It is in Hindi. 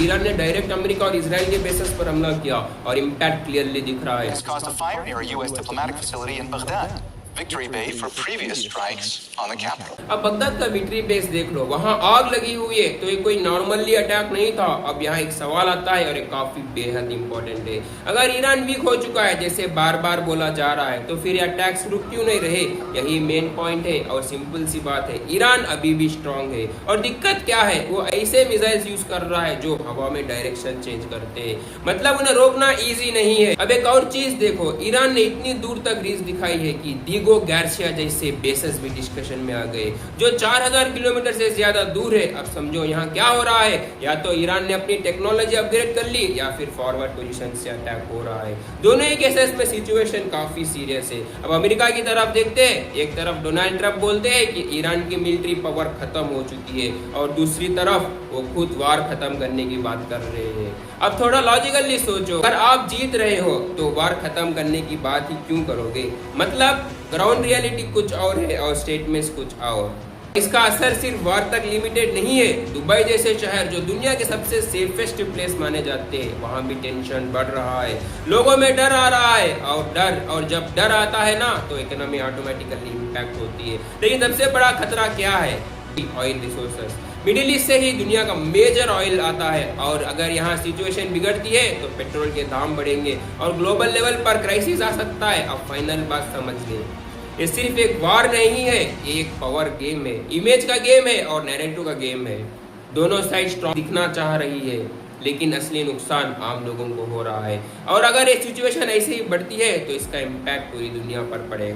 ईरान ने डायरेक्ट अमेरिका और इजराइल के बेसिस पर हमला किया और इम्पैक्ट क्लियरली दिख रहा है। This caused a fire near a U.S. diplomatic facility in Baghdad. Victory Bay for previous strikes on the capital. अब बगदाद का विक्ट्री बेस देख लो, वहाँ आग लगी हुई है, तो ये कोई नॉर्मली अटैक नहीं था। अब यहाँ एक सवाल आता है और ये काफी बेहद इंपॉर्टेंट है। अगर ईरान वीक हो चुका है जैसे बार बार बोला जा रहा है, तो फिर ये अटैक्स रुक क्यों नहीं रहे? यही मेन पॉइंट है और सिंपल सी बात है, ईरान अभी भी स्ट्रांग है। और दिक्कत क्या है, वो ऐसे मिसाइल्स यूज कर रहा है जो हवा में डायरेक्शन चेंज करते हैं, मतलब उन्हें रोकना इजी नहीं है। अब एक और चीज देखो, ईरान ने इतनी दूर तक रीच दिखाई है कि डीगो गार्सिया जैसे बेसेस भी डिस्कशन में आ गए, जो 4000 किलोमीटर से ज्यादा दूर है। अब समझो यहाँ क्या हो रहा है, या तो ईरान ने अपनी टेक्नोलॉजी अपग्रेड कर ली या फिर फॉरवर्ड पोजीशन से अटैक हो रहा है। दोनों ही केसेस में सिचुएशन काफी सीरियस है। अब अमेरिका की तरफ देखते हैं, एक तरफ डोनाल्ड ट्रंप बोलते हैं कि ईरान की मिलिट्री पावर खत्म हो चुकी है और दूसरी तरफ वो खुद वार खत्म करने की बात कर रहे हैं। अब थोड़ा लॉजिकली सोचो, अगर आप जीत रहे हो तो वार खत्म करने की बात ही क्यों करोगे? मतलब ग्राउंड रियलिटी कुछ और है और स्टेटमेंट्स कुछ और। इसका असर सिर्फ वार तक लिमिटेड नहीं है। दुबई जैसे शहर जो दुनिया के सबसे सेफेस्ट प्लेस माने जाते हैं, वहाँ भी टेंशन बढ़ रहा है, लोगों में डर आ रहा है। और जब डर आता है ना, तो इकोनॉमी ऑटोमेटिकली इम्पैक्ट होती है। लेकिन सबसे बड़ा खतरा क्या है? Oil resources. मिडिल ईस्ट से ही दुनिया का मेजर ऑयल आता है, और अगर यहाँ सिचुएशन बिगड़ती है तो पेट्रोल के दाम बढ़ेंगे और ग्लोबल लेवल पर क्राइसिस आ सकता है। अब फाइनल बात समझ लें, ये सिर्फ एक वार नहीं है, ये एक पावर गेम है, इमेज का गेम है और नैरेटिव का गेम है। दोनों साइड स्ट्रॉन्ग दिखना चाह रही है, लेकिन असली नुकसान आम लोगों को हो रहा है। और अगर ये सिचुएशन ऐसे ही बढ़ती है तो इसका इम्पैक्ट पूरी दुनिया पर पड़ेगा।